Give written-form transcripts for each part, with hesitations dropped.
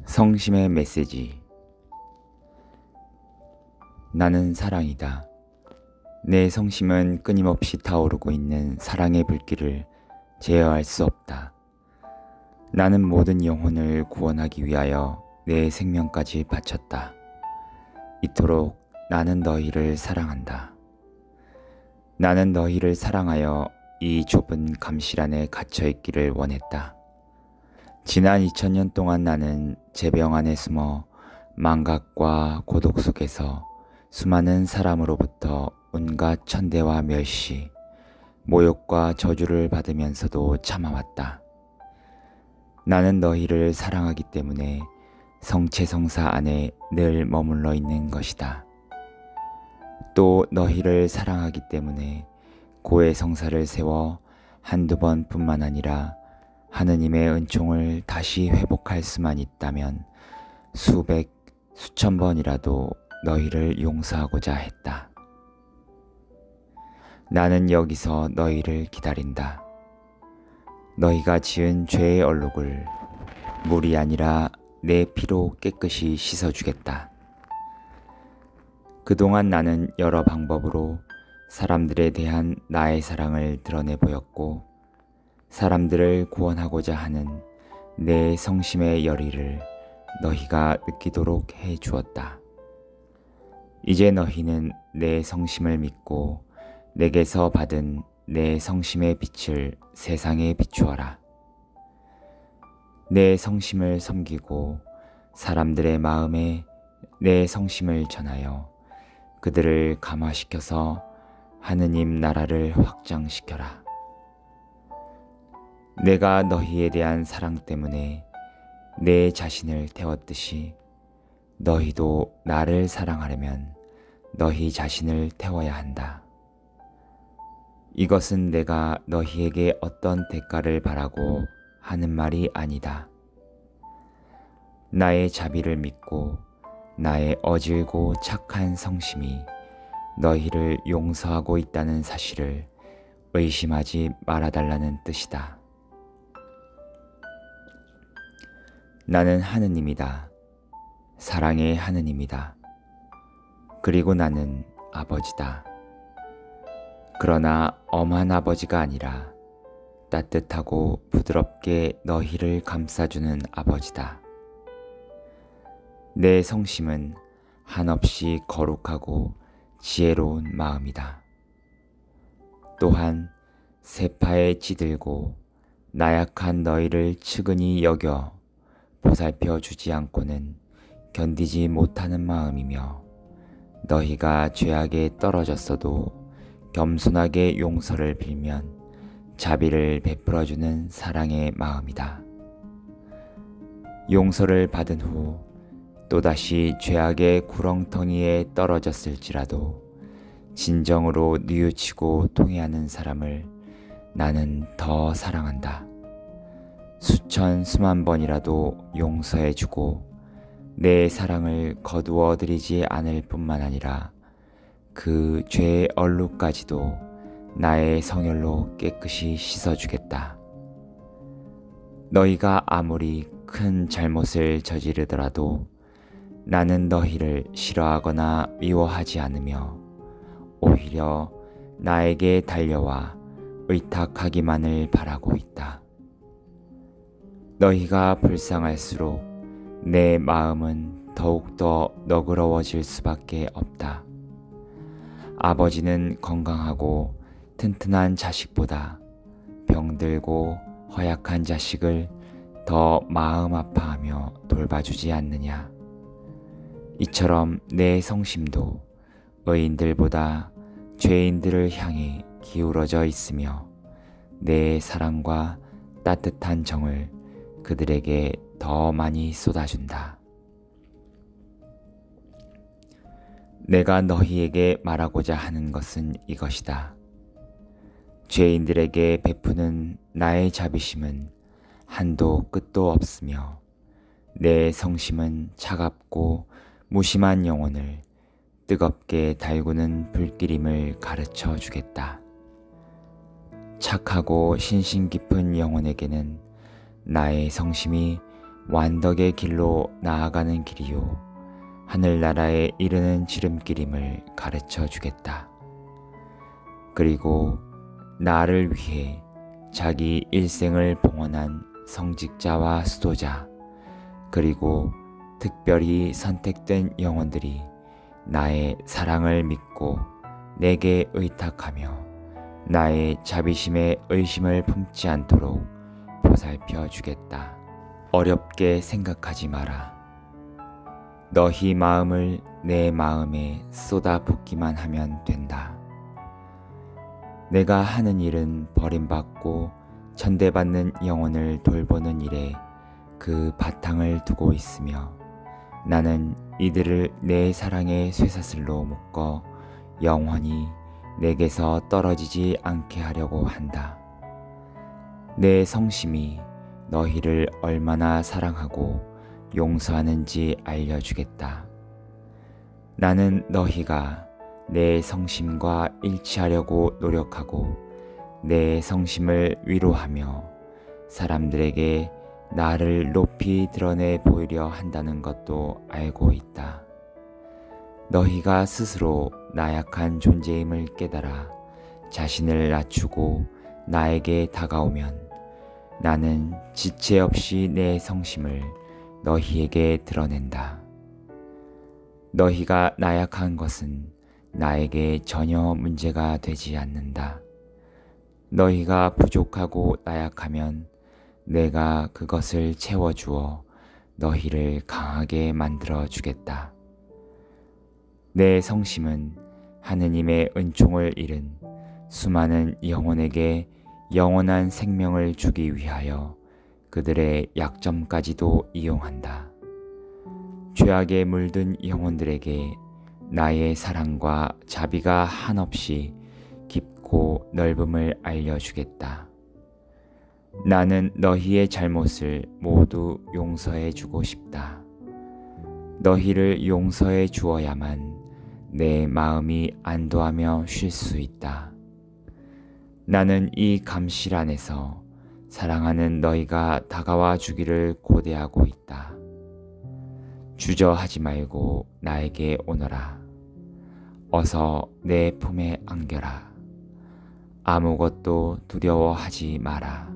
성심의 메시지. 나는 사랑이다. 내 성심은 끊임없이 타오르고 있는 사랑의 불길을 제어할 수 없다. 나는 모든 영혼을 구원하기 위하여 내 생명까지 바쳤다. 이토록 나는 너희를 사랑한다. 나는 너희를 사랑하여 이 좁은 감실 안에 갇혀있기를 원했다. 지난 2000년 동안 나는 제병 안에 숨어 망각과 고독 속에서 수많은 사람으로부터 온갖 천대와 멸시, 모욕과 저주를 받으면서도 참아왔다. 나는 너희를 사랑하기 때문에 성체성사 안에 늘 머물러 있는 것이다. 또 너희를 사랑하기 때문에 고해성사를 세워 한두 번뿐만 아니라 하느님의 은총을 다시 회복할 수만 있다면 수백, 수천 번이라도 너희를 용서하고자 했다. 나는 여기서 너희를 기다린다. 너희가 지은 죄의 얼룩을 물이 아니라 내 피로 깨끗이 씻어주겠다. 그동안 나는 여러 방법으로 사람들에 대한 나의 사랑을 드러내 보였고 사람들을 구원하고자 하는 내 성심의 열의를 너희가 느끼도록 해 주었다. 이제 너희는 내 성심을 믿고 내게서 받은 내 성심의 빛을 세상에 비추어라. 내 성심을 섬기고 사람들의 마음에 내 성심을 전하여 그들을 감화시켜서 하느님 나라를 확장시켜라. 내가 너희에 대한 사랑 때문에 내 자신을 태웠듯이 너희도 나를 사랑하려면 너희 자신을 태워야 한다. 이것은 내가 너희에게 어떤 대가를 바라고 하는 말이 아니다. 나의 자비를 믿고 나의 어질고 착한 성심이 너희를 용서하고 있다는 사실을 의심하지 말아달라는 뜻이다. 나는 하느님이다. 사랑의 하느님이다. 그리고 나는 아버지다. 그러나 엄한 아버지가 아니라 따뜻하고 부드럽게 너희를 감싸주는 아버지다. 내 성심은 한없이 거룩하고 지혜로운 마음이다. 또한 세파에 찌들고 나약한 너희를 측은히 여겨 보살펴 주지 않고는 견디지 못하는 마음이며 너희가 죄악에 떨어졌어도 겸손하게 용서를 빌면 자비를 베풀어주는 사랑의 마음이다. 용서를 받은 후 또다시 죄악의 구렁텅이에 떨어졌을지라도 진정으로 뉘우치고 통회하는 사람을 나는 더 사랑한다. 수천 수만 번이라도 용서해주고 내 사랑을 거두어 들이지 않을 뿐만 아니라 그 죄의 얼룩까지도 나의 성혈로 깨끗이 씻어주겠다. 너희가 아무리 큰 잘못을 저지르더라도 나는 너희를 싫어하거나 미워하지 않으며 오히려 나에게 달려와 의탁하기만을 바라고 있다. 너희가 불쌍할수록 내 마음은 더욱더 너그러워질 수밖에 없다. 아버지는 건강하고 튼튼한 자식보다 병들고 허약한 자식을 더 마음 아파하며 돌봐주지 않느냐. 이처럼 내 성심도 의인들보다 죄인들을 향해 기울어져 있으며 내 사랑과 따뜻한 정을 그들에게 더 많이 쏟아준다. 내가 너희에게 말하고자 하는 것은 이것이다. 죄인들에게 베푸는 나의 자비심은 한도 끝도 없으며 내 성심은 차갑고 무심한 영혼을 뜨겁게 달구는 불길임을 가르쳐 주겠다. 착하고 신심 깊은 영혼에게는 나의 성심이 완덕의 길로 나아가는 길이요 하늘나라에 이르는 지름길임을 가르쳐 주겠다. 그리고 나를 위해 자기 일생을 봉헌한 성직자와 수도자, 그리고 특별히 선택된 영혼들이 나의 사랑을 믿고 내게 의탁하며 나의 자비심에 의심을 품지 않도록 보살펴 주겠다. 어렵게 생각하지 마라. 너희 마음을 내 마음에 쏟아붓기만 하면 된다. 내가 하는 일은 버림받고 천대받는 영혼을 돌보는 일에 그 바탕을 두고 있으며, 나는 이들을 내 사랑의 쇠사슬로 묶어 영원히 내게서 떨어지지 않게 하려고 한다. 내 성심이 너희를 얼마나 사랑하고 용서하는지 알려주겠다. 나는 너희가 내 성심과 일치하려고 노력하고 내 성심을 위로하며 사람들에게 나를 높이 드러내 보이려 한다는 것도 알고 있다. 너희가 스스로 나약한 존재임을 깨달아 자신을 낮추고 나에게 다가오면 나는 지체 없이 내 성심을 너희에게 드러낸다. 너희가 나약한 것은 나에게 전혀 문제가 되지 않는다. 너희가 부족하고 나약하면 내가 그것을 채워주어 너희를 강하게 만들어 주겠다. 내 성심은 하느님의 은총을 잃은 수많은 영혼에게 영원한 생명을 주기 위하여 그들의 약점까지도 이용한다. 죄악에 물든 영혼들에게 나의 사랑과 자비가 한없이 깊고 넓음을 알려주겠다. 나는 너희의 잘못을 모두 용서해 주고 싶다. 너희를 용서해 주어야만 내 마음이 안도하며 쉴 수 있다. 나는 이 감실 안에서 사랑하는 너희가 다가와 주기를 고대하고 있다. 주저하지 말고 나에게 오너라. 어서 내 품에 안겨라. 아무것도 두려워하지 마라.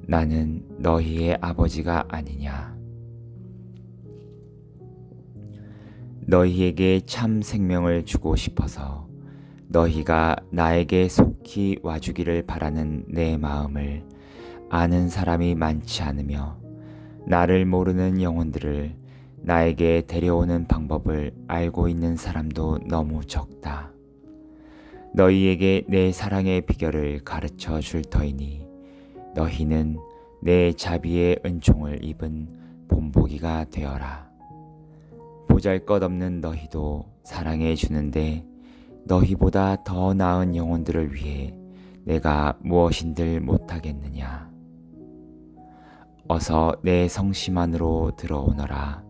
나는 너희의 아버지가 아니냐. 너희에게 참 생명을 주고 싶어서 너희가 나에게 속히 와주기를 바라는 내 마음을 아는 사람이 많지 않으며, 나를 모르는 영혼들을 나에게 데려오는 방법을 알고 있는 사람도 너무 적다. 너희에게 내 사랑의 비결을 가르쳐 줄 터이니 너희는 내 자비의 은총을 입은 본보기가 되어라. 보잘것없는 너희도 사랑해 주는데 너희보다 더 나은 영혼들을 위해 내가 무엇인들 못하겠느냐. 어서 내 성심 안으로 들어오너라.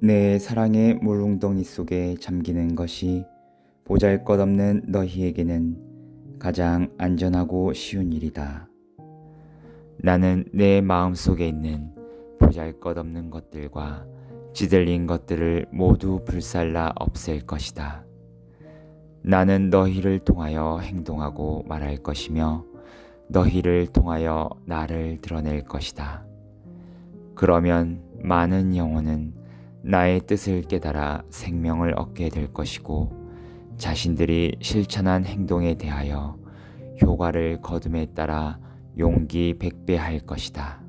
내 사랑의 물웅덩이 속에 잠기는 것이 보잘것없는 너희에게는 가장 안전하고 쉬운 일이다. 나는 내 마음속에 있는 보잘것없는 것들과 찌들린 것들을 모두 불살라 없앨 것이다. 나는 너희를 통하여 행동하고 말할 것이며 너희를 통하여 나를 드러낼 것이다. 그러면 많은 영혼은 나의 뜻을 깨달아 생명을 얻게 될 것이고 자신들이 실천한 행동에 대하여 효과를 거둠에 따라 용기 백배할 것이다.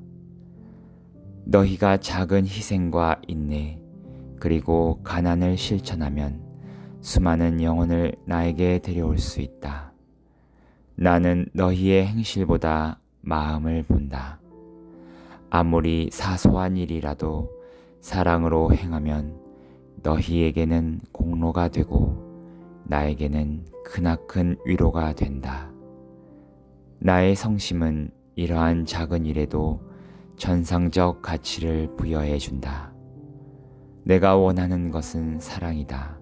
너희가 작은 희생과 인내 그리고 가난을 실천하면 수많은 영혼을 나에게 데려올 수 있다. 나는 너희의 행실보다 마음을 본다. 아무리 사소한 일이라도 사랑으로 행하면 너희에게는 공로가 되고 나에게는 크나큰 위로가 된다. 나의 성심은 이러한 작은 일에도 전상적 가치를 부여해 준다. 내가 원하는 것은 사랑이다.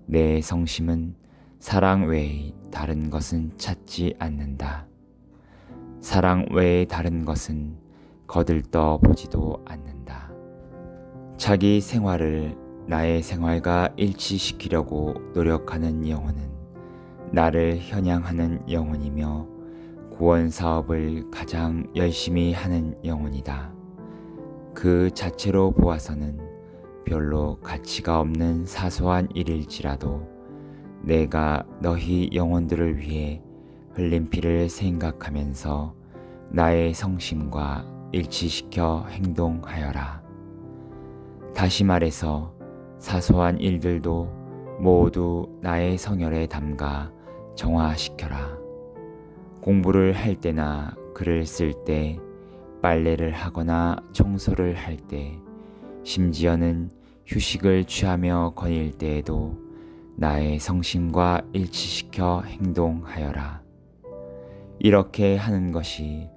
내 성심은 사랑 외에 다른 것은 찾지 않는다. 사랑 외에 다른 것은 거들떠 보지도 않는다. 자기 생활을 나의 생활과 일치시키려고 노력하는 영혼은 나를 현양하는 영혼이며 구원 사업을 가장 열심히 하는 영혼이다. 그 자체로 보아서는 별로 가치가 없는 사소한 일일지라도 내가 너희 영혼들을 위해 흘린 피를 생각하면서 나의 성심과 일치시켜 행동하여라. 다시 말해서 사소한 일들도 모두 나의 성혈에 담가 정화시켜라. 공부를 할 때나 글을 쓸 때, 빨래를 하거나 청소를 할 때, 심지어는 휴식을 취하며 거닐 때에도 나의 성심과 일치시켜 행동하여라. 이렇게 하는 것이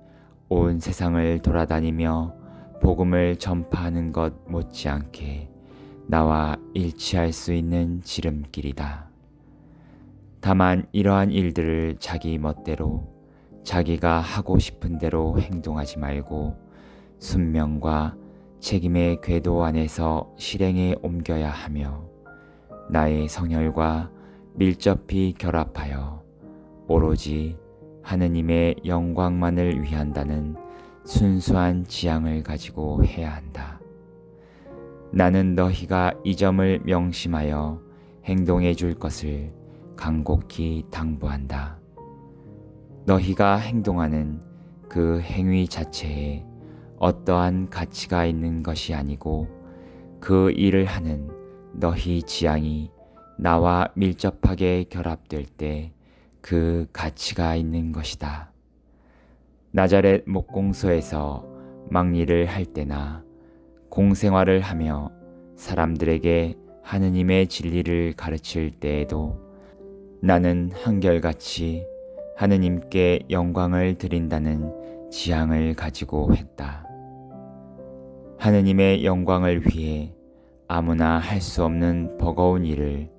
온 세상을 돌아다니며 복음을 전파하는 것 못지않게 나와 일치할 수 있는 지름길이다. 다만 이러한 일들을 자기 멋대로 자기가 하고 싶은 대로 행동하지 말고 순명과 책임의 궤도 안에서 실행에 옮겨야 하며 나의 성혈과 밀접히 결합하여 오로지 하느님의 영광만을 위한다는 순수한 지향을 가지고 해야 한다. 나는 너희가 이 점을 명심하여 행동해 줄 것을 간곡히 당부한다. 너희가 행동하는 그 행위 자체에 어떠한 가치가 있는 것이 아니고 그 일을 하는 너희 지향이 나와 밀접하게 결합될 때 그 가치가 있는 것이다. 나자렛 목공소에서 막일을 할 때나 공생활을 하며 사람들에게 하느님의 진리를 가르칠 때에도 나는 한결같이 하느님께 영광을 드린다는 지향을 가지고 했다. 하느님의 영광을 위해 아무나 할 수 없는 버거운 일을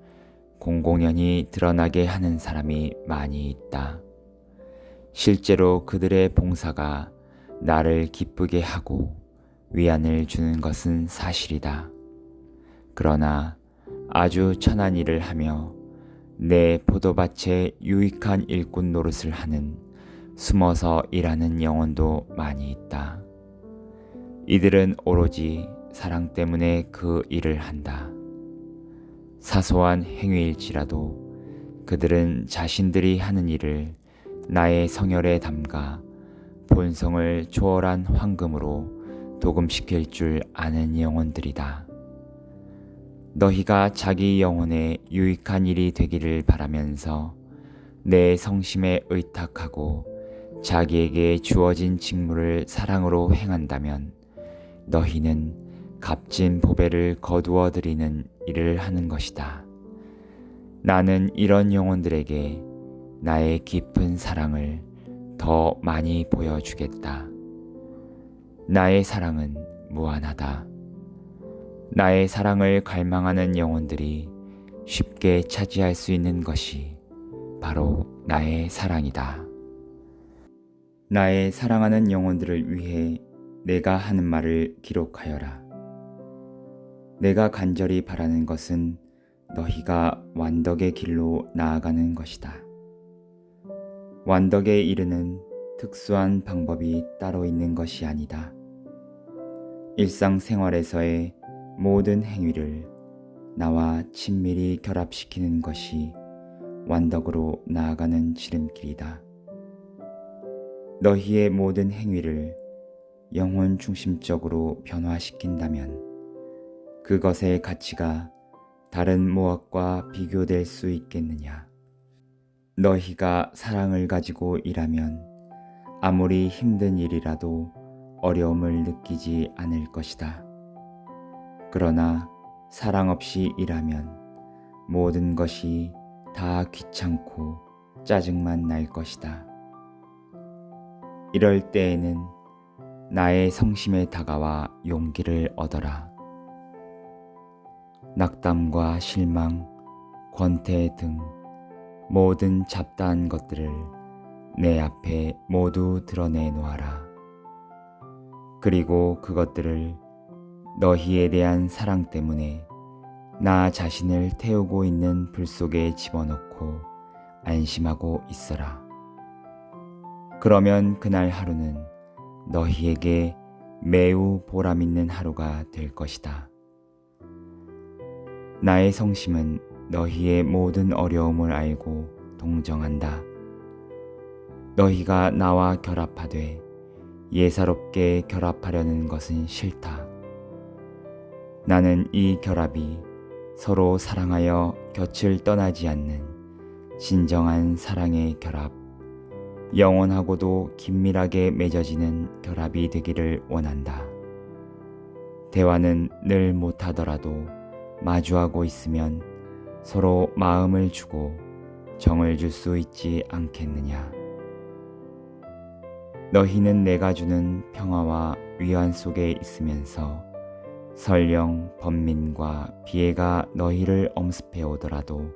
공공연히 드러나게 하는 사람이 많이 있다. 실제로 그들의 봉사가 나를 기쁘게 하고 위안을 주는 것은 사실이다. 그러나 아주 천한 일을 하며 내 포도밭에 유익한 일꾼 노릇을 하는 숨어서 일하는 영혼도 많이 있다. 이들은 오로지 사랑 때문에 그 일을 한다. 사소한 행위일지라도 그들은 자신들이 하는 일을 나의 성혈에 담가 본성을 초월한 황금으로 도금시킬 줄 아는 영혼들이다. 너희가 자기 영혼에 유익한 일이 되기를 바라면서 내 성심에 의탁하고 자기에게 주어진 직무를 사랑으로 행한다면 너희는 값진 보배를 거두어 드리는 일을 하는 것이다. 나는 이런 영혼들에게 나의 깊은 사랑을 더 많이 보여주겠다. 나의 사랑은 무한하다. 나의 사랑을 갈망하는 영혼들이 쉽게 차지할 수 있는 것이 바로 나의 사랑이다. 나의 사랑하는 영혼들을 위해 내가 하는 말을 기록하여라. 내가 간절히 바라는 것은 너희가 완덕의 길로 나아가는 것이다. 완덕에 이르는 특수한 방법이 따로 있는 것이 아니다. 일상생활에서의 모든 행위를 나와 친밀히 결합시키는 것이 완덕으로 나아가는 지름길이다. 너희의 모든 행위를 영혼 중심적으로 변화시킨다면 그것의 가치가 다른 무엇과 비교될 수 있겠느냐? 너희가 사랑을 가지고 일하면 아무리 힘든 일이라도 어려움을 느끼지 않을 것이다. 그러나 사랑 없이 일하면 모든 것이 다 귀찮고 짜증만 날 것이다. 이럴 때에는 나의 성심에 다가와 용기를 얻어라. 낙담과 실망, 권태 등 모든 잡다한 것들을 내 앞에 모두 드러내 놓아라. 그리고 그것들을 너희에 대한 사랑 때문에 나 자신을 태우고 있는 불 속에 집어넣고 안심하고 있어라. 그러면 그날 하루는 너희에게 매우 보람 있는 하루가 될 것이다. 나의 성심은 너희의 모든 어려움을 알고 동정한다. 너희가 나와 결합하되 예사롭게 결합하려는 것은 싫다. 나는 이 결합이 서로 사랑하여 곁을 떠나지 않는 진정한 사랑의 결합, 영원하고도 긴밀하게 맺어지는 결합이 되기를 원한다. 대화는 늘 못하더라도 마주하고 있으면 서로 마음을 주고 정을 줄 수 있지 않겠느냐. 너희는 내가 주는 평화와 위안 속에 있으면서 설령 번민과 비애가 너희를 엄습해 오더라도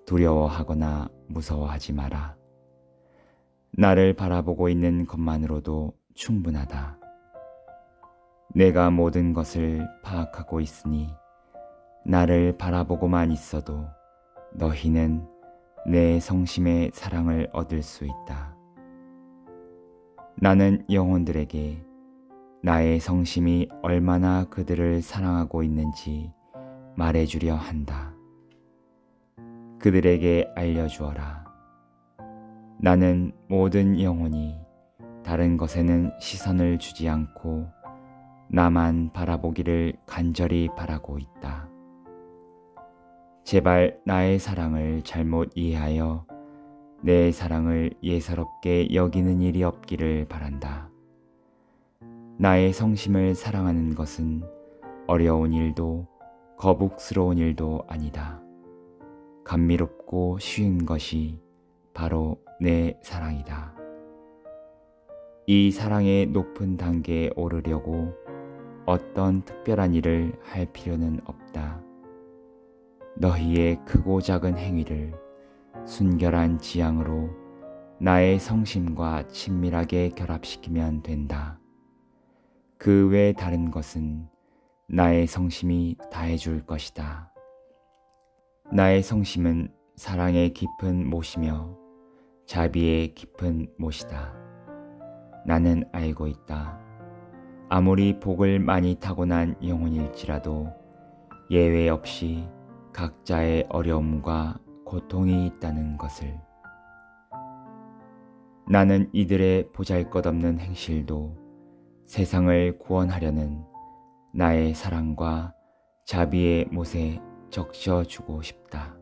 두려워하거나 무서워하지 마라. 나를 바라보고 있는 것만으로도 충분하다. 내가 모든 것을 파악하고 있으니 나를 바라보고만 있어도 너희는 내 성심의 사랑을 얻을 수 있다. 나는 영혼들에게 나의 성심이 얼마나 그들을 사랑하고 있는지 말해주려 한다. 그들에게 알려주어라. 나는 모든 영혼이 다른 것에는 시선을 주지 않고 나만 바라보기를 간절히 바라고 있다. 제발 나의 사랑을 잘못 이해하여 내 사랑을 예사롭게 여기는 일이 없기를 바란다. 나의 성심을 사랑하는 것은 어려운 일도 거북스러운 일도 아니다. 감미롭고 쉬운 것이 바로 내 사랑이다. 이 사랑의 높은 단계에 오르려고 어떤 특별한 일을 할 필요는 없다. 너희의 크고 작은 행위를 순결한 지향으로 나의 성심과 친밀하게 결합시키면 된다. 그 외 다른 것은 나의 성심이 다해줄 것이다. 나의 성심은 사랑의 깊은 못이며 자비의 깊은 못이다. 나는 알고 있다. 아무리 복을 많이 타고난 영혼일지라도 예외 없이 각자의 어려움과 고통이 있다는 것을. 나는 이들의 보잘것없는 행실도 세상을 구원하려는 나의 사랑과 자비의 못에 적셔주고 싶다.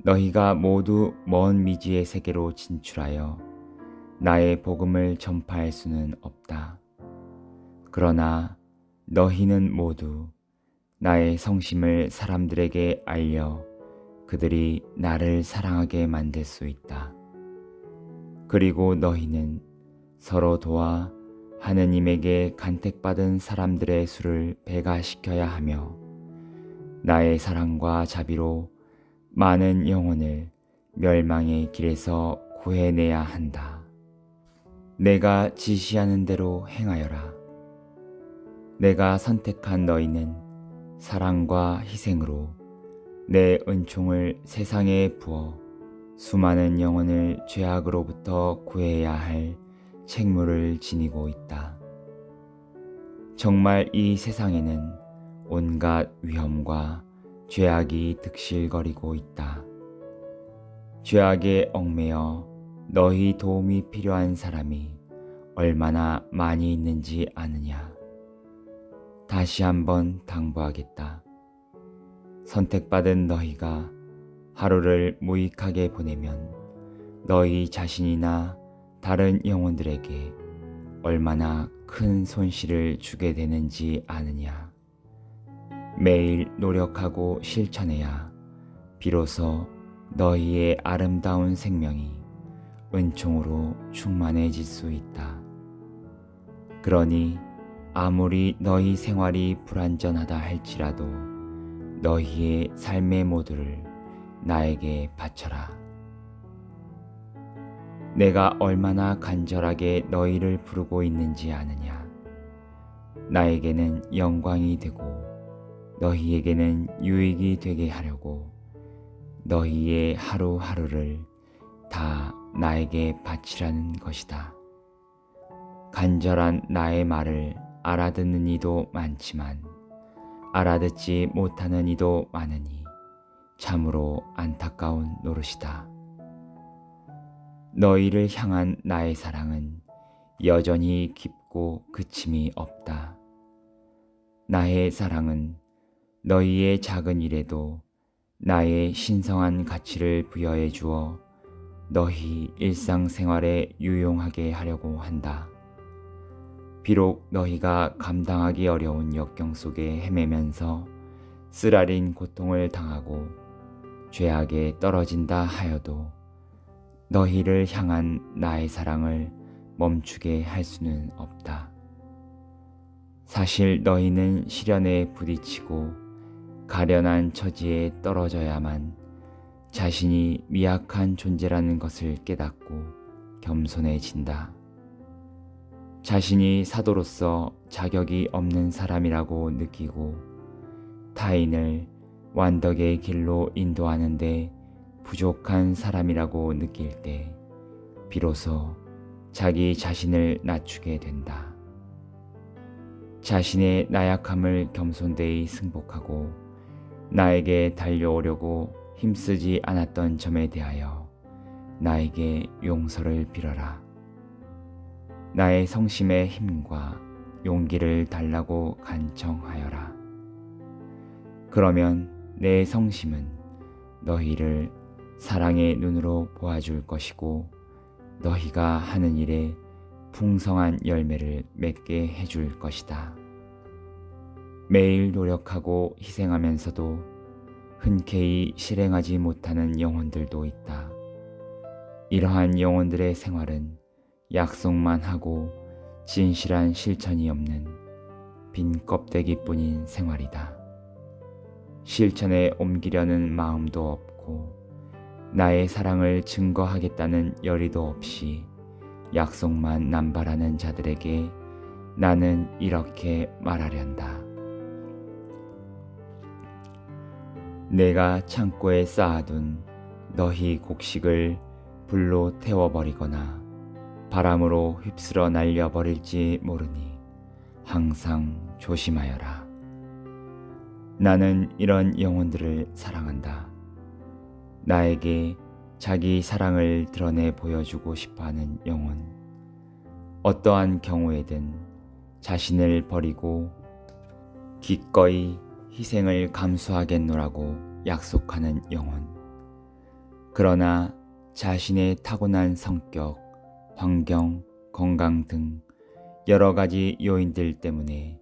너희가 모두 먼 미지의 세계로 진출하여 나의 복음을 전파할 수는 없다. 그러나 너희는 모두 나의 성심을 사람들에게 알려 그들이 나를 사랑하게 만들 수 있다. 그리고 너희는 서로 도와 하느님에게 간택받은 사람들의 수를 배가시켜야 하며 나의 사랑과 자비로 많은 영혼을 멸망의 길에서 구해내야 한다. 내가 지시하는 대로 행하여라. 내가 선택한 너희는 사랑과 희생으로 내 은총을 세상에 부어 수많은 영혼을 죄악으로부터 구해야 할 책무를 지니고 있다. 정말 이 세상에는 온갖 위험과 죄악이 득실거리고 있다. 죄악에 얽매여 너희 도움이 필요한 사람이 얼마나 많이 있는지 아느냐. 다시 한번 당부하겠다. 선택받은 너희가 하루를 무익하게 보내면 너희 자신이나 다른 영혼들에게 얼마나 큰 손실을 주게 되는지 아느냐. 매일 노력하고 실천해야 비로소 너희의 아름다운 생명이 은총으로 충만해질 수 있다. 그러니 아무리 너희 생활이 불완전하다 할지라도 너희의 삶의 모두를 나에게 바쳐라. 내가 얼마나 간절하게 너희를 부르고 있는지 아느냐. 나에게는 영광이 되고 너희에게는 유익이 되게 하려고 너희의 하루하루를 다 나에게 바치라는 것이다. 간절한 나의 말을 알아듣는 이도 많지만 알아듣지 못하는 이도 많으니 참으로 안타까운 노릇이다. 너희를 향한 나의 사랑은 여전히 깊고 그침이 없다. 나의 사랑은 너희의 작은 일에도 나의 신성한 가치를 부여해 주어 너희 일상생활에 유용하게 하려고 한다. 비록 너희가 감당하기 어려운 역경 속에 헤매면서 쓰라린 고통을 당하고 죄악에 떨어진다 하여도 너희를 향한 나의 사랑을 멈추게 할 수는 없다. 사실 너희는 시련에 부딪히고 가련한 처지에 떨어져야만 자신이 미약한 존재라는 것을 깨닫고 겸손해진다. 자신이 사도로서 자격이 없는 사람이라고 느끼고 타인을 완덕의 길로 인도하는데 부족한 사람이라고 느낄 때 비로소 자기 자신을 낮추게 된다. 자신의 나약함을 겸손되이 승복하고 나에게 달려오려고 힘쓰지 않았던 점에 대하여 나에게 용서를 빌어라. 나의 성심의 힘과 용기를 달라고 간청하여라. 그러면 내 성심은 너희를 사랑의 눈으로 보아줄 것이고 너희가 하는 일에 풍성한 열매를 맺게 해줄 것이다. 매일 노력하고 희생하면서도 흔쾌히 실행하지 못하는 영혼들도 있다. 이러한 영혼들의 생활은 약속만 하고 진실한 실천이 없는 빈 껍데기뿐인 생활이다. 실천에 옮기려는 마음도 없고 나의 사랑을 증거하겠다는 열의도 없이 약속만 남발하는 자들에게 나는 이렇게 말하련다. 내가 창고에 쌓아둔 너희 곡식을 불로 태워버리거나 바람으로 휩쓸어 날려버릴지 모르니 항상 조심하여라. 나는 이런 영혼들을 사랑한다. 나에게 자기 사랑을 드러내 보여주고 싶어하는 영혼, 어떠한 경우에든 자신을 버리고 기꺼이 희생을 감수하겠노라고 약속하는 영혼. 그러나 자신의 타고난 성격, 환경, 건강 등 여러 가지 요인들 때문에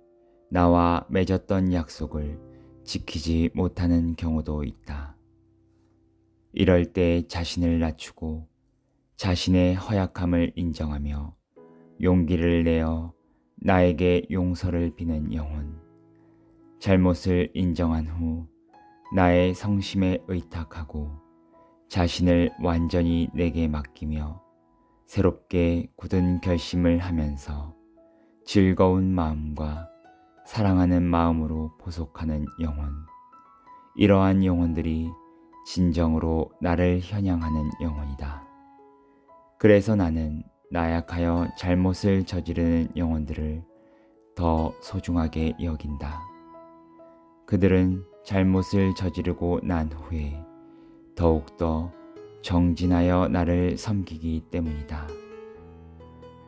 나와 맺었던 약속을 지키지 못하는 경우도 있다. 이럴 때 자신을 낮추고 자신의 허약함을 인정하며 용기를 내어 나에게 용서를 비는 영혼. 잘못을 인정한 후 나의 성심에 의탁하고 자신을 완전히 내게 맡기며 새롭게 굳은 결심을 하면서 즐거운 마음과 사랑하는 마음으로 보속하는 영혼. 이러한 영혼들이 진정으로 나를 현양하는 영혼이다. 그래서 나는 나약하여 잘못을 저지르는 영혼들을 더 소중하게 여긴다. 그들은 잘못을 저지르고 난 후에 더욱더 정진하여 나를 섬기기 때문이다.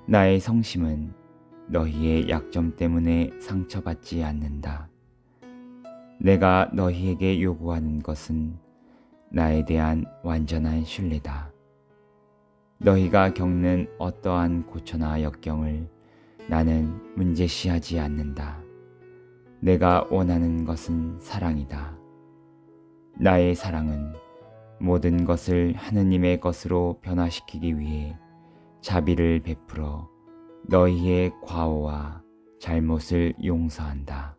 나의 성심은 너희의 약점 때문에 상처받지 않는다. 내가 너희에게 요구하는 것은 나에 대한 완전한 신뢰다. 너희가 겪는 어떠한 고초나 역경을 나는 문제시하지 않는다. 내가 원하는 것은 사랑이다. 나의 사랑은 모든 것을 하느님의 것으로 변화시키기 위해 자비를 베풀어 너희의 과오와 잘못을 용서한다.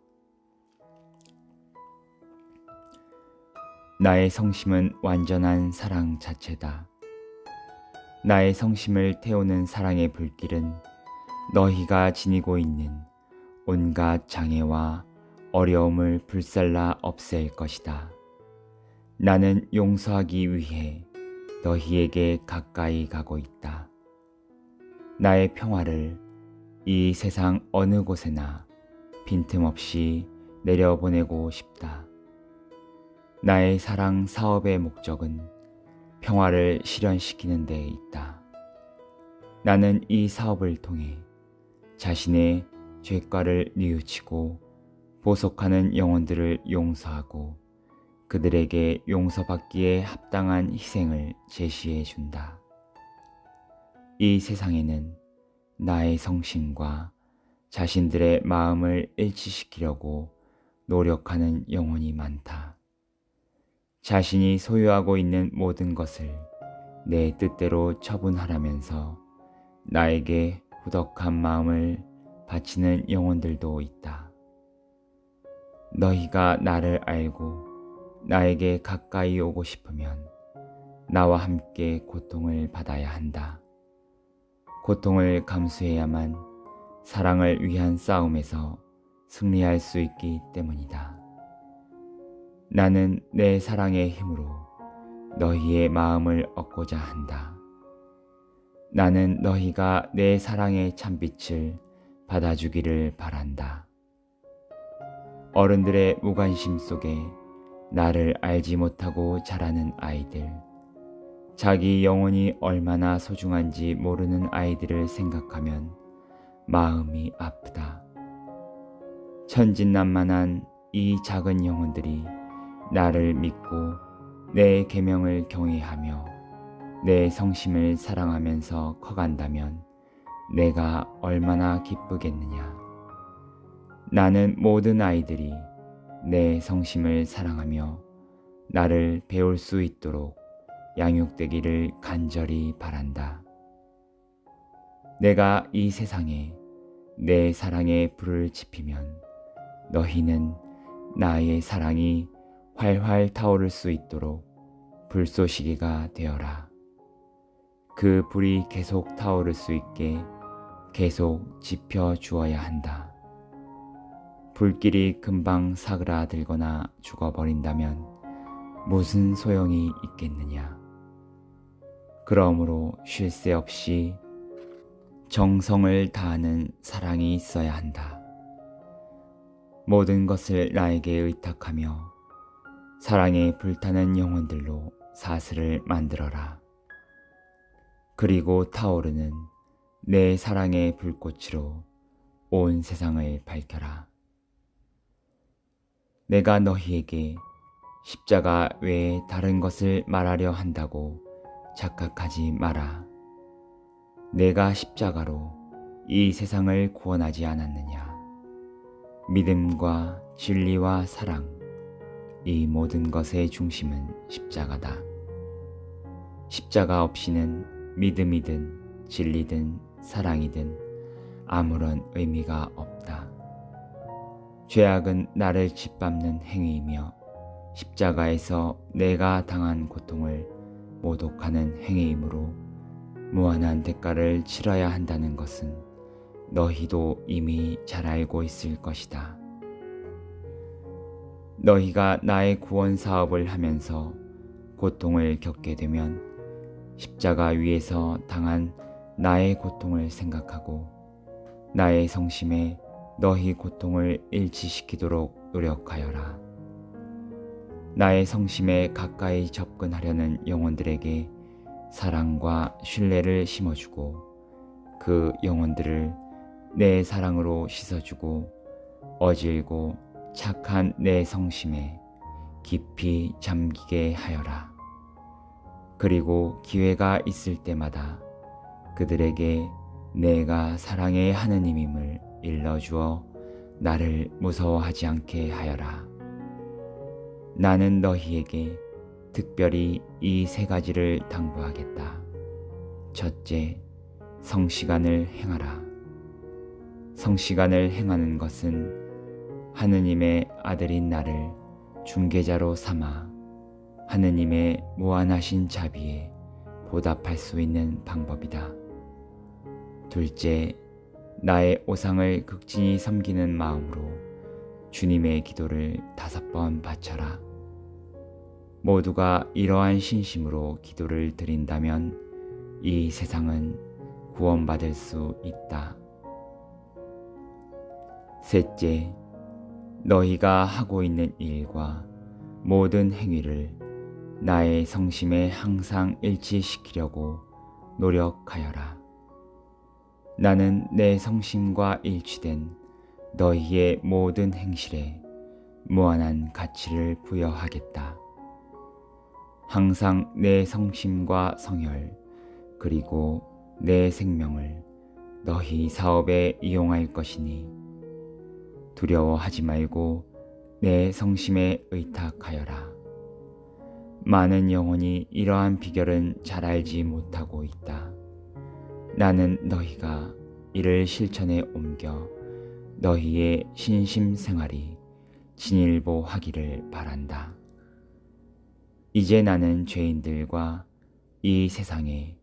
나의 성심은 완전한 사랑 자체다. 나의 성심을 태우는 사랑의 불길은 너희가 지니고 있는 온갖 장애와 어려움을 불살라 없앨 것이다. 나는 용서하기 위해 너희에게 가까이 가고 있다. 나의 평화를 이 세상 어느 곳에나 빈틈없이 내려보내고 싶다. 나의 사랑 사업의 목적은 평화를 실현시키는 데 있다. 나는 이 사업을 통해 자신의 죄과를 뉘우치고 보속하는 영혼들을 용서하고 그들에게 용서받기에 합당한 희생을 제시해 준다. 이 세상에는 나의 성심과 자신들의 마음을 일치시키려고 노력하는 영혼이 많다. 자신이 소유하고 있는 모든 것을 내 뜻대로 처분하라면서 나에게 후덕한 마음을 바치는 영혼들도 있다. 너희가 나를 알고 나에게 가까이 오고 싶으면 나와 함께 고통을 받아야 한다. 고통을 감수해야만 사랑을 위한 싸움에서 승리할 수 있기 때문이다. 나는 내 사랑의 힘으로 너희의 마음을 얻고자 한다. 나는 너희가 내 사랑의 참빛을 받아주기를 바란다. 어른들의 무관심 속에 나를 알지 못하고 자라는 아이들, 자기 영혼이 얼마나 소중한지 모르는 아이들을 생각하면 마음이 아프다. 천진난만한 이 작은 영혼들이 나를 믿고 내 계명을 경외하며 내 성심을 사랑하면서 커간다면 내가 얼마나 기쁘겠느냐. 나는 모든 아이들이 내 성심을 사랑하며 나를 배울 수 있도록 양육되기를 간절히 바란다. 내가 이 세상에 내 사랑의 불을 지피면 너희는 나의 사랑이 활활 타오를 수 있도록 불쏘시개가 되어라. 그 불이 계속 타오를 수 있게 계속 지펴 주어야 한다. 불길이 금방 사그라들거나 죽어버린다면 무슨 소용이 있겠느냐. 그러므로 쉴 새 없이 정성을 다하는 사랑이 있어야 한다. 모든 것을 나에게 의탁하며 사랑에 불타는 영혼들로 사슬을 만들어라. 그리고 타오르는 내 사랑의 불꽃으로 온 세상을 밝혀라. 내가 너희에게 십자가 외에 다른 것을 말하려 한다고 착각하지 마라. 내가 십자가로 이 세상을 구원하지 않았느냐. 믿음과 진리와 사랑, 이 모든 것의 중심은 십자가다. 십자가 없이는 믿음이든 진리든 사랑이든 아무런 의미가 없다. 죄악은 나를 짓밟는 행위이며 십자가에서 내가 당한 고통을 모독하는 행위이므로 무한한 대가를 치러야 한다는 것은 너희도 이미 잘 알고 있을 것이다. 너희가 나의 구원 사업을 하면서 고통을 겪게 되면 십자가 위에서 당한 나의 고통을 생각하고 나의 성심에 너희 고통을 일치시키도록 노력하여라. 나의 성심에 가까이 접근하려는 영혼들에게 사랑과 신뢰를 심어주고 그 영혼들을 내 사랑으로 씻어주고 어질고 착한 내 성심에 깊이 잠기게 하여라. 그리고 기회가 있을 때마다 그들에게 내가 사랑의 하느님임을 일러주어 나를 무서워하지 않게 하여라. 나는 너희에게 특별히 이 세 가지를 당부하겠다. 첫째, 성시간을 행하라. 성시간을 행하는 것은 하느님의 아들인 나를 중개자로 삼아 하느님의 무한하신 자비에 보답할 수 있는 방법이다. 둘째, 나의 오상을 극진히 섬기는 마음으로 주님의 기도를 5번 바쳐라. 모두가 이러한 신심으로 기도를 드린다면 이 세상은 구원받을 수 있다. 셋째, 너희가 하고 있는 일과 모든 행위를 나의 성심에 항상 일치시키려고 노력하여라. 나는 내 성심과 일치된 너희의 모든 행실에 무한한 가치를 부여하겠다. 항상 내 성심과 성혈 그리고 내 생명을 너희 사업에 이용할 것이니 두려워하지 말고 내 성심에 의탁하여라. 많은 영혼이 이러한 비결은 잘 알지 못하고 있다. 나는 너희가 이를 실천에 옮겨 너희의 신심 생활이 진일보하기를 바란다. 이제 나는 죄인들과 이 세상에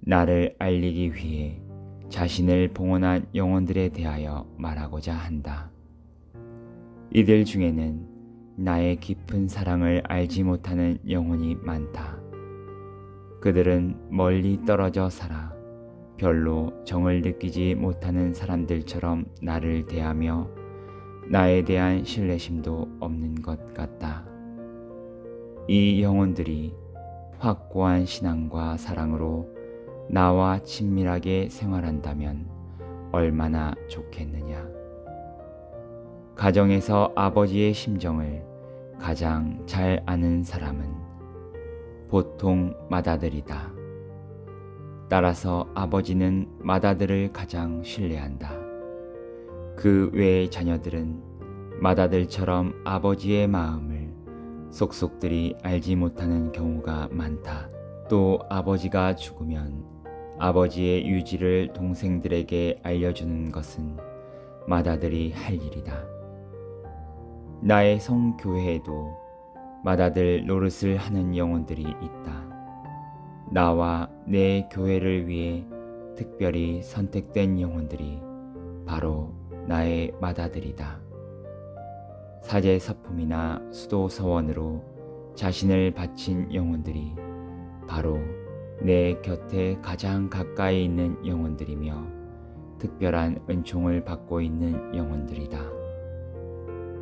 나를 알리기 위해 자신을 봉헌한 영혼들에 대하여 말하고자 한다. 이들 중에는 나의 깊은 사랑을 알지 못하는 영혼이 많다. 그들은 멀리 떨어져 살아 별로 정을 느끼지 못하는 사람들처럼 나를 대하며 나에 대한 신뢰심도 없는 것 같다. 이 영혼들이 확고한 신앙과 사랑으로 나와 친밀하게 생활한다면 얼마나 좋겠느냐. 가정에서 아버지의 심정을 가장 잘 아는 사람은 보통 맏아들이다. 따라서 아버지는 맏아들을 가장 신뢰한다. 그 외의 자녀들은 맏아들처럼 아버지의 마음을 속속들이 알지 못하는 경우가 많다. 또 아버지가 죽으면 아버지의 유지를 동생들에게 알려주는 것은 맏아들이 할 일이다. 나의 성교회에도 맏아들 노릇을 하는 영혼들이 있다. 나와 내 교회를 위해 특별히 선택된 영혼들이 바로 나의 맏아들이다. 사제 서품이나 수도 서원으로 자신을 바친 영혼들이 바로 내 곁에 가장 가까이 있는 영혼들이며 특별한 은총을 받고 있는 영혼들이다.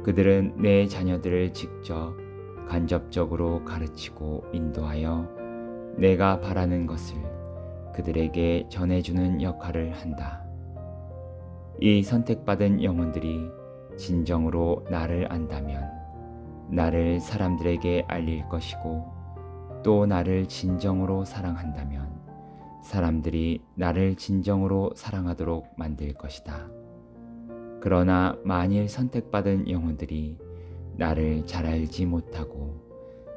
그들은 내 자녀들을 직접 간접적으로 가르치고 인도하여 내가 바라는 것을 그들에게 전해주는 역할을 한다. 이 선택받은 영혼들이 진정으로 나를 안다면 나를 사람들에게 알릴 것이고 또 나를 진정으로 사랑한다면 사람들이 나를 진정으로 사랑하도록 만들 것이다. 그러나 만일 선택받은 영혼들이 나를 잘 알지 못하고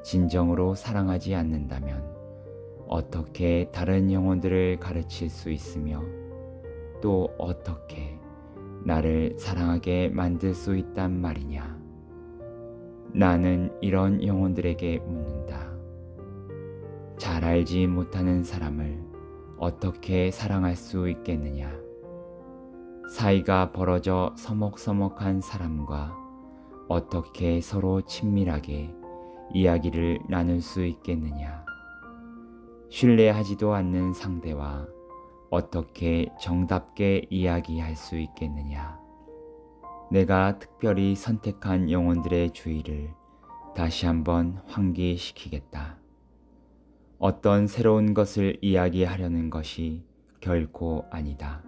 진정으로 사랑하지 않는다면 어떻게 다른 영혼들을 가르칠 수 있으며 또 어떻게 나를 사랑하게 만들 수 있단 말이냐. 나는 이런 영혼들에게 묻는다. 잘 알지 못하는 사람을 어떻게 사랑할 수 있겠느냐? 사이가 벌어져 서먹서먹한 사람과 어떻게 서로 친밀하게 이야기를 나눌 수 있겠느냐? 신뢰하지도 않는 상대와 어떻게 정답게 이야기할 수 있겠느냐? 내가 특별히 선택한 영혼들의 주의를 다시 한번 환기시키겠다. 어떤 새로운 것을 이야기하려는 것이 결코 아니다.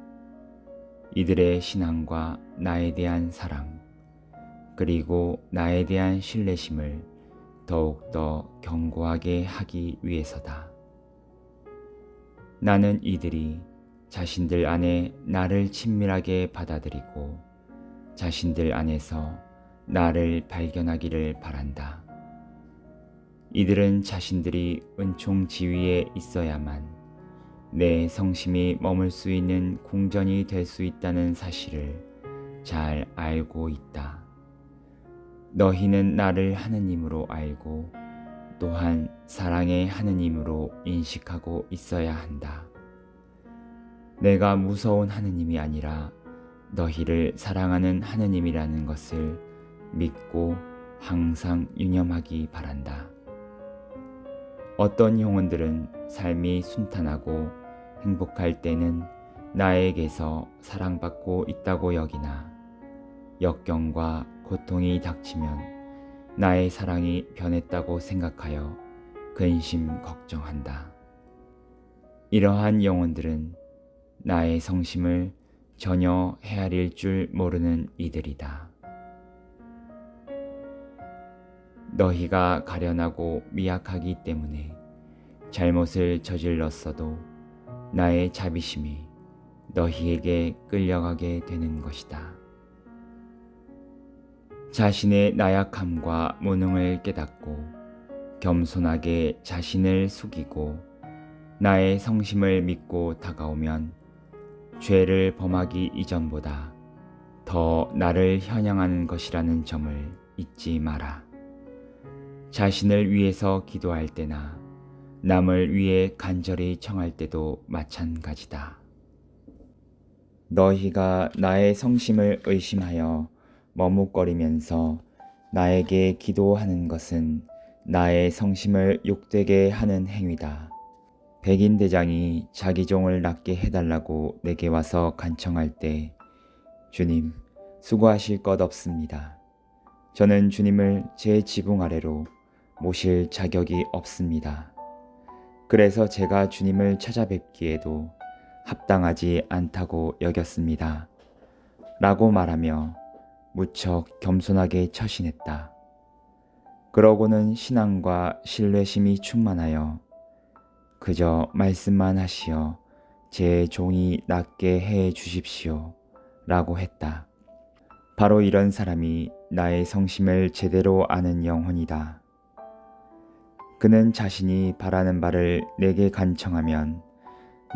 이들의 신앙과 나에 대한 사랑, 그리고 나에 대한 신뢰심을 더욱더 견고하게 하기 위해서다. 나는 이들이 자신들 안에 나를 친밀하게 받아들이고 자신들 안에서 나를 발견하기를 바란다. 이들은 자신들이 은총 지위에 있어야만 내 성심이 머물 수 있는 궁전이 될 수 있다는 사실을 잘 알고 있다. 너희는 나를 하느님으로 알고 또한 사랑의 하느님으로 인식하고 있어야 한다. 내가 무서운 하느님이 아니라 너희를 사랑하는 하느님이라는 것을 믿고 항상 유념하기 바란다. 어떤 영혼들은 삶이 순탄하고 행복할 때는 나에게서 사랑받고 있다고 여기나 역경과 고통이 닥치면 나의 사랑이 변했다고 생각하여 근심 걱정한다. 이러한 영혼들은 나의 성심을 전혀 헤아릴 줄 모르는 이들이다. 너희가 가련하고 미약하기 때문에 잘못을 저질렀어도 나의 자비심이 너희에게 끌려가게 되는 것이다. 자신의 나약함과 무능을 깨닫고 겸손하게 자신을 숙이고 나의 성심을 믿고 다가오면 죄를 범하기 이전보다 더 나를 현양하는 것이라는 점을 잊지 마라. 자신을 위해서 기도할 때나 남을 위해 간절히 청할 때도 마찬가지다. 너희가 나의 성심을 의심하여 머뭇거리면서 나에게 기도하는 것은 나의 성심을 욕되게 하는 행위다. 백인 대장이 자기 종을 낫게 해달라고 내게 와서 간청할 때 주님, 수고하실 것 없습니다. 저는 주님을 제 지붕 아래로 모실 자격이 없습니다. 그래서 제가 주님을 찾아뵙기에도 합당하지 않다고 여겼습니다. 라고 말하며 무척 겸손하게 처신했다. 그러고는 신앙과 신뢰심이 충만하여 그저 말씀만 하시어 제 종이 낫게 해 주십시오. 라고 했다. 바로 이런 사람이 나의 성심을 제대로 아는 영혼이다. 그는 자신이 바라는 바를 내게 간청하면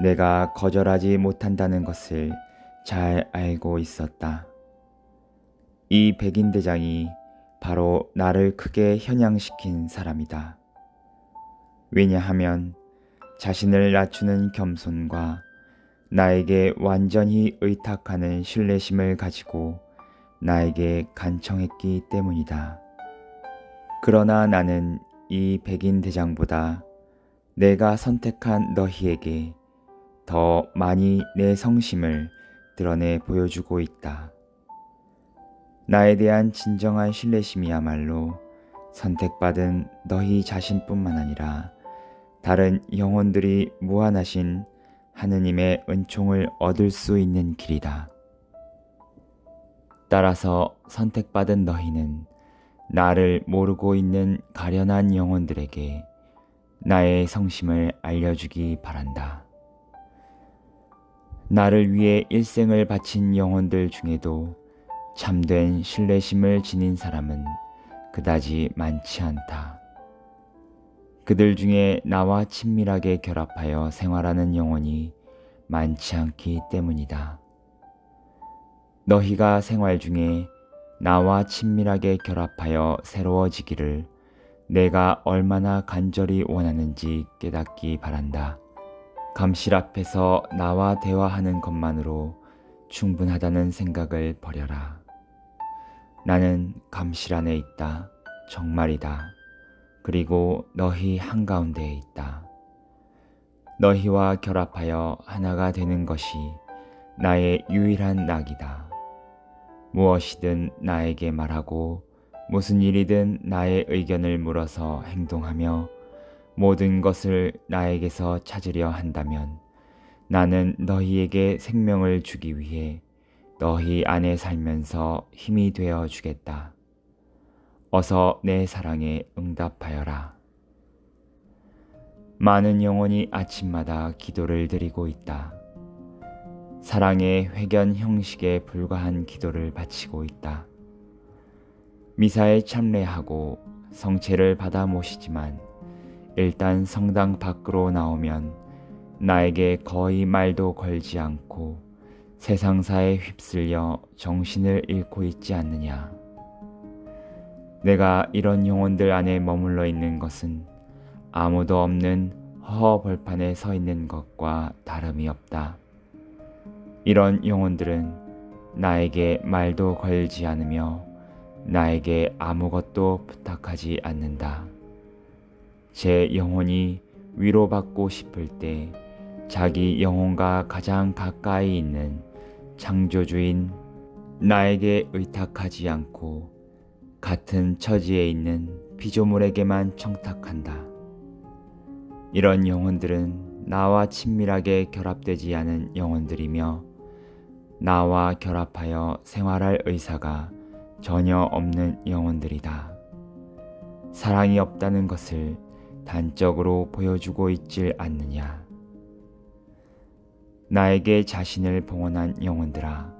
내가 거절하지 못한다는 것을 잘 알고 있었다. 이 백인 대장이 바로 나를 크게 현양시킨 사람이다. 왜냐하면 자신을 낮추는 겸손과 나에게 완전히 의탁하는 신뢰심을 가지고 나에게 간청했기 때문이다. 그러나 나는 이 백인 대장보다 내가 선택한 너희에게 더 많이 내 성심을 드러내 보여주고 있다. 나에 대한 진정한 신뢰심이야말로 선택받은 너희 자신뿐만 아니라 다른 영혼들이 무한하신 하느님의 은총을 얻을 수 있는 길이다. 따라서 선택받은 너희는 나를 모르고 있는 가련한 영혼들에게 나의 성심을 알려주기 바란다. 나를 위해 일생을 바친 영혼들 중에도 참된 신뢰심을 지닌 사람은 그다지 많지 않다. 그들 중에 나와 친밀하게 결합하여 생활하는 영혼이 많지 않기 때문이다. 너희가 생활 중에 나와 친밀하게 결합하여 새로워지기를 내가 얼마나 간절히 원하는지 깨닫기 바란다. 감실 앞에서 나와 대화하는 것만으로 충분하다는 생각을 버려라. 나는 감실 안에 있다. 정말이다. 그리고 너희 한가운데에 있다. 너희와 결합하여 하나가 되는 것이 나의 유일한 낙이다. 무엇이든 나에게 말하고 무슨 일이든 나의 의견을 물어서 행동하며 모든 것을 나에게서 찾으려 한다면 나는 너희에게 생명을 주기 위해 너희 안에 살면서 힘이 되어 주겠다. 어서 내 사랑에 응답하여라. 많은 영혼이 아침마다 기도를 드리고 있다. 사랑의 회견 형식에 불과한 기도를 바치고 있다. 미사에 참례하고 성체를 받아 모시지만 일단 성당 밖으로 나오면 나에게 거의 말도 걸지 않고 세상사에 휩쓸려 정신을 잃고 있지 않느냐. 내가 이런 영혼들 안에 머물러 있는 것은 아무도 없는 허허 벌판에 서 있는 것과 다름이 없다. 이런 영혼들은 나에게 말도 걸지 않으며 나에게 아무것도 부탁하지 않는다. 제 영혼이 위로받고 싶을 때 자기 영혼과 가장 가까이 있는 창조주인 나에게 의탁하지 않고 같은 처지에 있는 피조물에게만 청탁한다. 이런 영혼들은 나와 친밀하게 결합되지 않은 영혼들이며 나와 결합하여 생활할 의사가 전혀 없는 영혼들이다. 사랑이 없다는 것을 단적으로 보여주고 있질 않느냐. 나에게 자신을 봉헌한 영혼들아,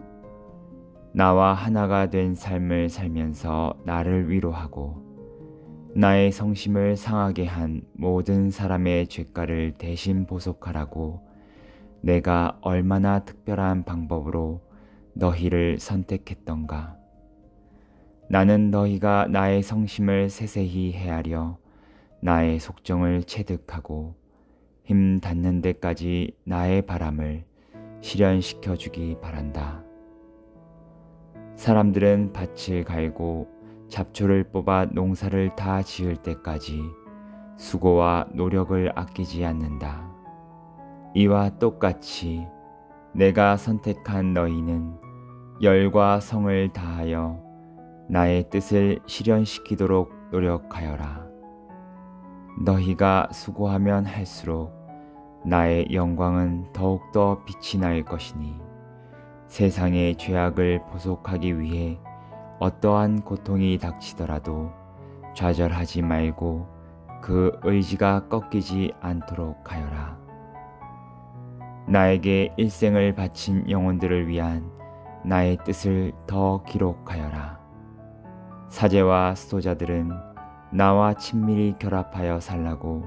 나와 하나가 된 삶을 살면서 나를 위로하고 나의 성심을 상하게 한 모든 사람의 죄가를 대신 보속하라고 내가 얼마나 특별한 방법으로 너희를 선택했던가. 나는 너희가 나의 성심을 세세히 헤아려 나의 속정을 체득하고 힘 닿는 데까지 나의 바람을 실현시켜 주기 바란다. 사람들은 밭을 갈고 잡초를 뽑아 농사를 다 지을 때까지 수고와 노력을 아끼지 않는다. 이와 똑같이 내가 선택한 너희는 열과 성을 다하여 나의 뜻을 실현시키도록 노력하여라. 너희가 수고하면 할수록 나의 영광은 더욱더 빛이 날 것이니 세상의 죄악을 보속하기 위해 어떠한 고통이 닥치더라도 좌절하지 말고 그 의지가 꺾이지 않도록 하여라. 나에게 일생을 바친 영혼들을 위한 나의 뜻을 더 기록하여라. 사제와 수도자들은 나와 친밀히 결합하여 살라고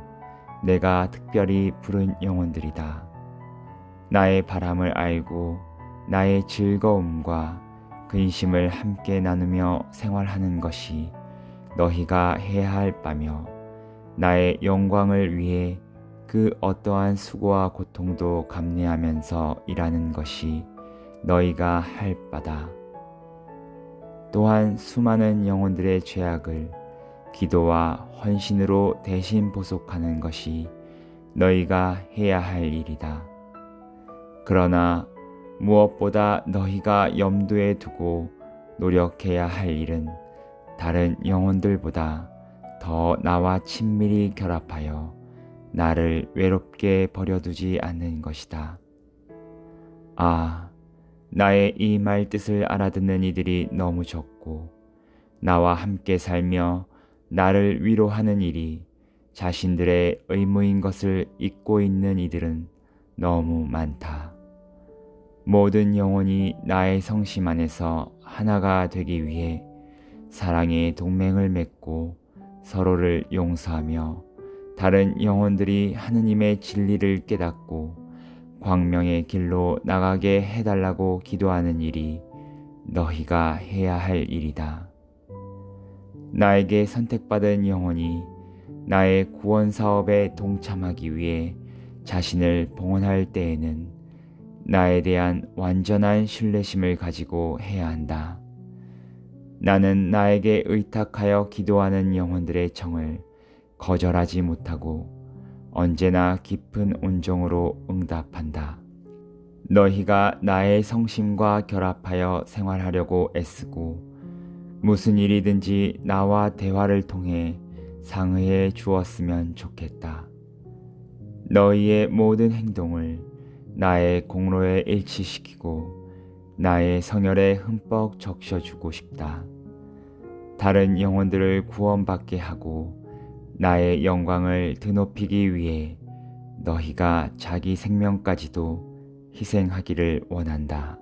내가 특별히 부른 영혼들이다. 나의 바람을 알고 나의 즐거움과 근심을 함께 나누며 생활하는 것이 너희가 해야 할 바며 나의 영광을 위해 그 어떠한 수고와 고통도 감내하면서 일하는 것이 너희가 할 바다. 또한 수많은 영혼들의 죄악을 기도와 헌신으로 대신 보속하는 것이 너희가 해야 할 일이다. 그러나 무엇보다 너희가 염두에 두고 노력해야 할 일은 다른 영혼들보다 더 나와 친밀히 결합하여 나를 외롭게 버려두지 않는 것이다. 아, 나의 이 말뜻을 알아듣는 이들이 너무 적고 나와 함께 살며 나를 위로하는 일이 자신들의 의무인 것을 잊고 있는 이들은 너무 많다. 모든 영혼이 나의 성심 안에서 하나가 되기 위해 사랑의 동맹을 맺고 서로를 용서하며 다른 영혼들이 하느님의 진리를 깨닫고 광명의 길로 나가게 해달라고 기도하는 일이 너희가 해야 할 일이다. 나에게 선택받은 영혼이 나의 구원 사업에 동참하기 위해 자신을 봉헌할 때에는 나에 대한 완전한 신뢰심을 가지고 해야 한다. 나는 나에게 의탁하여 기도하는 영혼들의 청을 거절하지 못하고 언제나 깊은 온정으로 응답한다. 너희가 나의 성심과 결합하여 생활하려고 애쓰고 무슨 일이든지 나와 대화를 통해 상의해 주었으면 좋겠다. 너희의 모든 행동을 나의 공로에 일치시키고 나의 성혈에 흠뻑 적셔주고 싶다. 다른 영혼들을 구원받게 하고 나의 영광을 드높이기 위해 너희가 자기 생명까지도 희생하기를 원한다.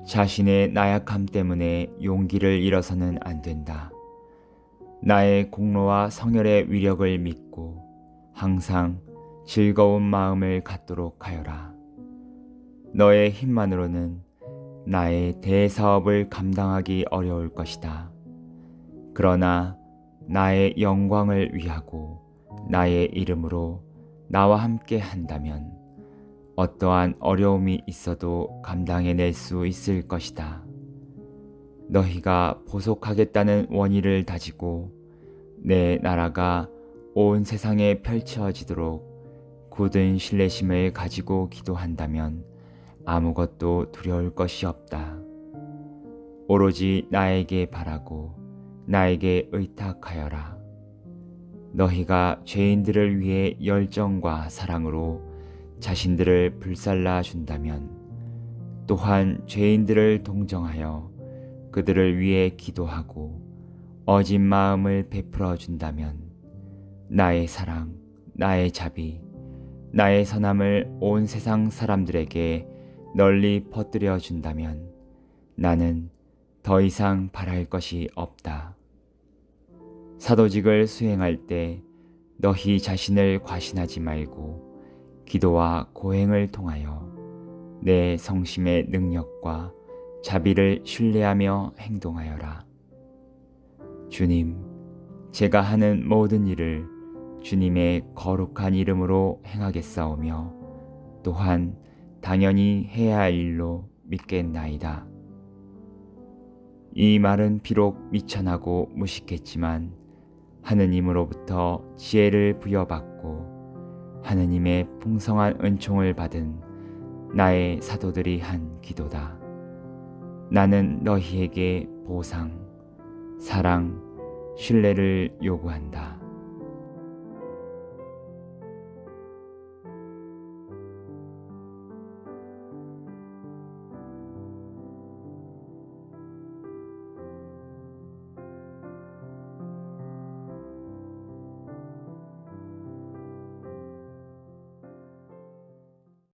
자신의 나약함 때문에 용기를 잃어서는 안 된다. 나의 공로와 성혈의 위력을 믿고 항상 즐거운 마음을 갖도록 하여라. 너의 힘만으로는 나의 대사업을 감당하기 어려울 것이다. 그러나 나의 영광을 위하고 나의 이름으로 나와 함께 한다면 어떠한 어려움이 있어도 감당해낼 수 있을 것이다. 너희가 보속하겠다는 원의를 다지고 내 나라가 온 세상에 펼쳐지도록 굳은 신뢰심을 가지고 기도한다면 아무것도 두려울 것이 없다. 오로지 나에게 바라고 나에게 의탁하여라. 너희가 죄인들을 위해 열정과 사랑으로 자신들을 불살라 준다면 또한 죄인들을 동정하여 그들을 위해 기도하고 어진 마음을 베풀어 준다면 나의 사랑, 나의 자비, 나의 선함을 온 세상 사람들에게 널리 퍼뜨려 준다면 나는 더 이상 바랄 것이 없다. 사도직을 수행할 때 너희 자신을 과신하지 말고 기도와 고행을 통하여 내 성심의 능력과 자비를 신뢰하며 행동하여라. 주님, 제가 하는 모든 일을 주님의 거룩한 이름으로 행하겠사오며 또한 당연히 해야 할 일로 믿겠나이다. 이 말은 비록 미천하고 무식했지만 하느님으로부터 지혜를 부여받고 하느님의 풍성한 은총을 받은 나의 사도들이 한 기도다. 나는 너희에게 보상, 사랑, 신뢰를 요구한다.